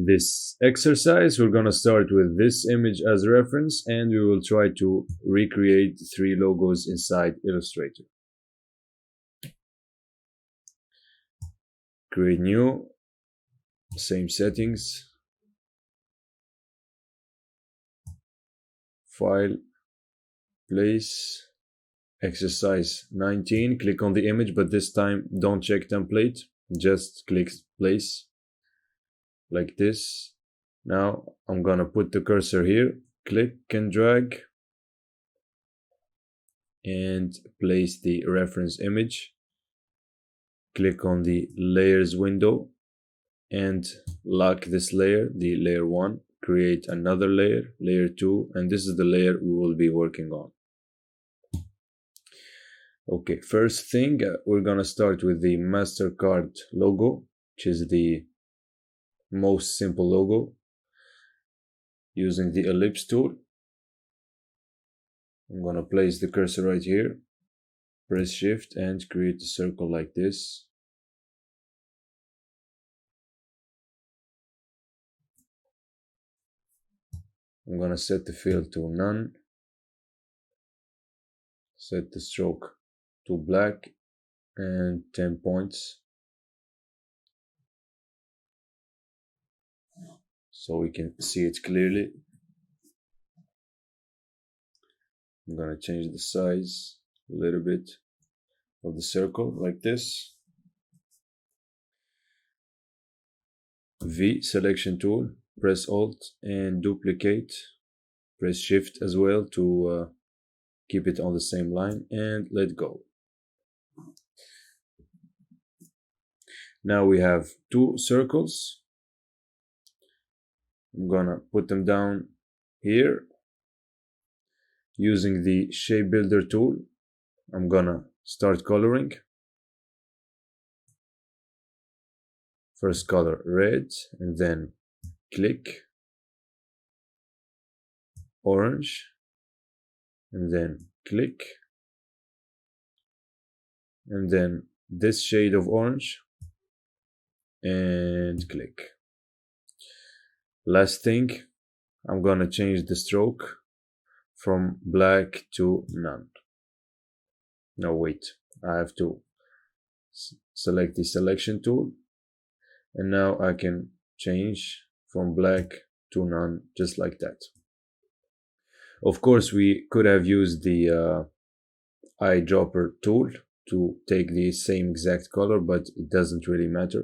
In this exercise, we're going to start with this image as reference, and we will try to recreate 3 logos inside Illustrator. Create new, same settings, file, place, exercise 19. Click on the image, but this time don't check template, just click place like this. Now I'm gonna put the cursor here, click and drag, and place the reference image. Click on the layers window and lock this layer, the layer 1. Create another layer, layer 2, and this is the layer we will be working on. Okay, first thing, we're gonna start with the MasterCard logo, which is the most simple logo. Using the ellipse tool, I'm gonna place the cursor right here, press shift and create a circle like this. I'm gonna set the fill to none, set the stroke to black and 10 points so we can see it clearly. I'm gonna change the size a little bit of the circle like this. V selection tool, press Alt and duplicate, press Shift as well to keep it on the same line, and let go. Now we have 2 circles. I'm gonna put them down here. Using the shape builder tool, I'm gonna start coloring. First color red, and then click, orange, and then click, and then this shade of orange, and click. Last thing, I'm gonna change the stroke from black to none. No, wait, I have to select the selection tool, and now I can change from black to none, just like that. Of course, we could have used the eyedropper tool to take the same exact color, but it doesn't really matter.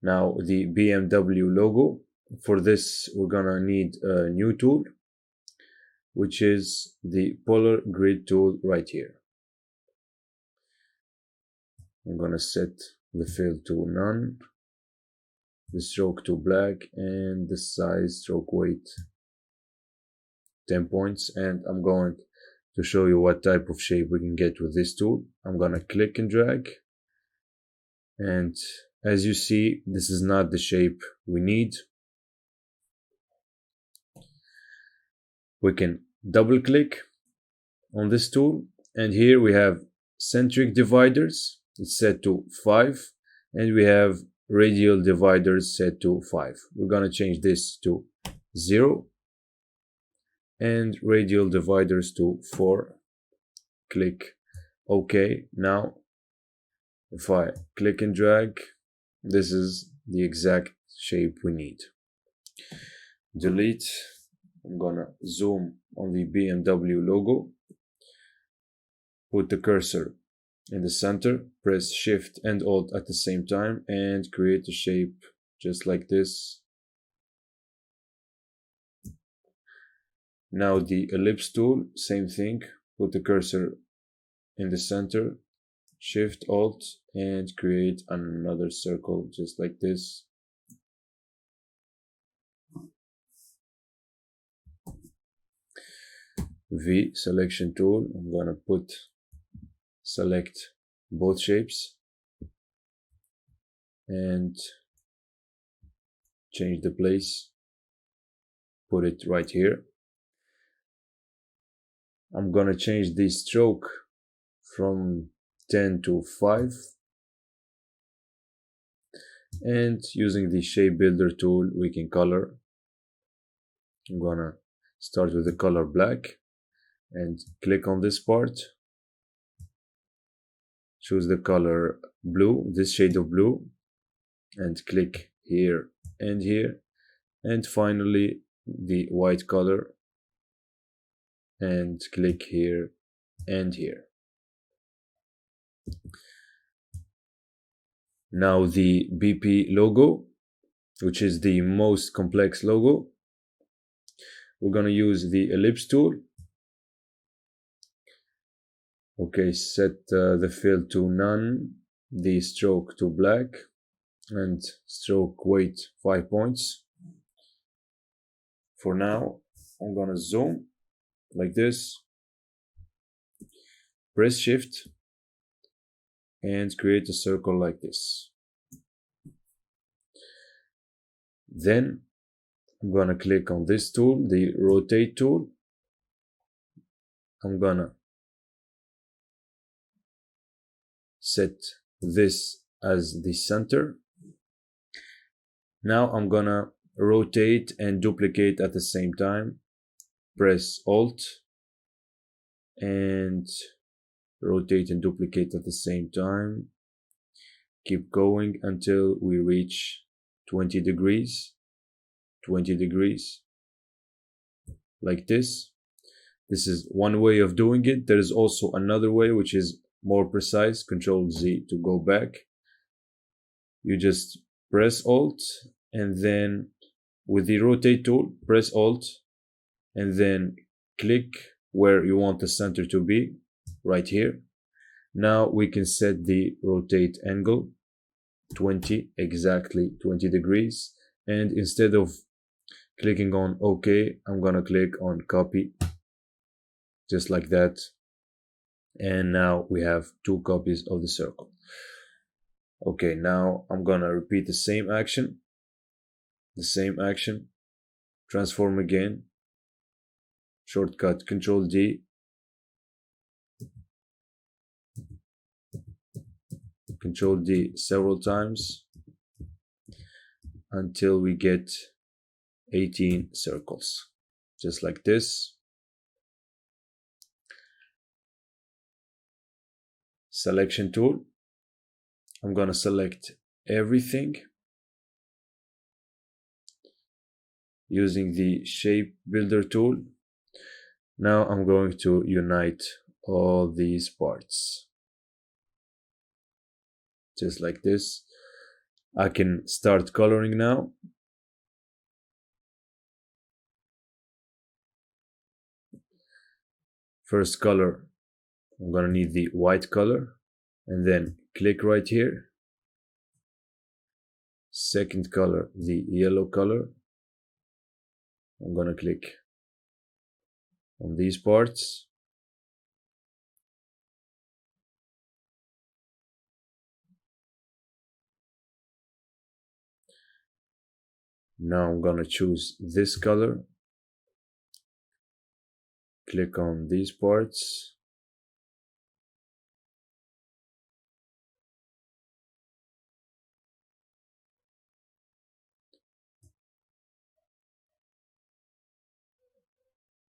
Now the BMW logo, for this we're gonna need a new tool, which is the polar grid tool right here. I'm gonna set the fill to none, the stroke to black, and the size stroke weight 10 points, and I'm going to show you what type of shape we can get with this tool. I'm gonna click and drag, and as you see, this is not the shape we need. We can double click on this tool, and here we have centric dividers, it's set to 5, and we have radial dividers set to 5. We're gonna change this to 0 and radial dividers to 4. Click OK. Now if I click and drag, this is the exact shape we need. Delete. I'm gonna zoom on the BMW logo, put the cursor in the center, press Shift and Alt at the same time, and create a shape just like this. Now the ellipse tool, same thing, put the cursor in the center, Shift Alt, and create another circle just like this. V selection tool, I'm gonna select both shapes and change the place, put it right here. I'm gonna change the stroke from 10 to 5 And using the shape builder tool, we can color. I'm gonna start with the color black and click on this part. Choose the color blue, this shade of blue, and click here and here. And finally the white color, and click here and here. Now the BP logo, which is the most complex logo, we're gonna use the ellipse tool. Okay, set the fill to none, the stroke to black, and stroke weight 5 points. For now, I'm gonna zoom like this, press shift, and create a circle like this. Then I'm gonna click on this tool, the rotate tool. I'm gonna set this as the center. Now I'm gonna rotate and duplicate at the same time. Press Alt and rotate and duplicate at the same time. Keep going until we reach 20 degrees, 20 degrees, like this. This is one way of doing it. There is also another way which is more precise. Control Z to go back. You just press Alt and then with the rotate tool, press Alt and then click where you want the center to be, right here. Now we can set the rotate angle 20, exactly 20 degrees. And instead of clicking on OK, I'm gonna click on copy, just like that. And now we have 2 copies of the circle. Okay, now I'm gonna repeat the same action, transform again, shortcut Control D, Control D several times until we get 18 circles, just like this. Selection tool, I'm gonna select everything using the shape builder tool. Now I'm going to unite all these parts, just like this. I can start coloring now. First color, I'm gonna need the white color, and then click right here. Second color, the yellow color. I'm gonna click on these parts. Now I'm gonna choose this color. Click on these parts.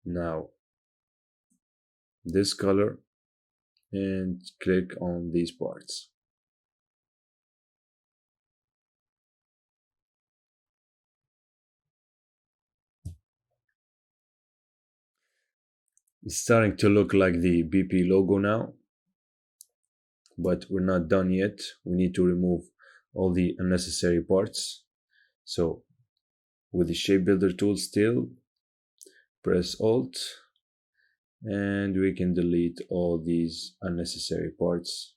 Now this color and click on these parts. It's starting to look like the BP logo now, but we're not done yet. We need to remove all the unnecessary parts. So with the shape builder tool still, press Alt, and we can delete all these unnecessary parts.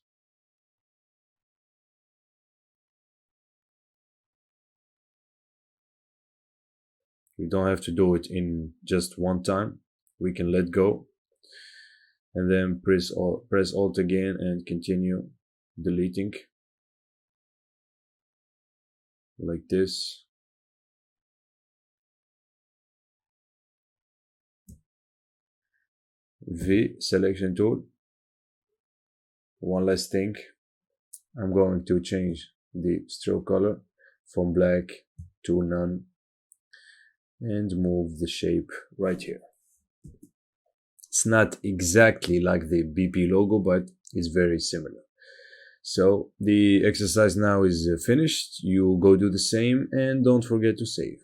We don't have to do it in just one time. We can let go and then press Alt again and continue deleting like this. V, selection tool. One last thing, I'm going to change the stroke color. from black to none, and move the shape right here. It's not exactly like the BP logo, but it's very similar. So the exercise now is finished. You go do the same and don't forget to save.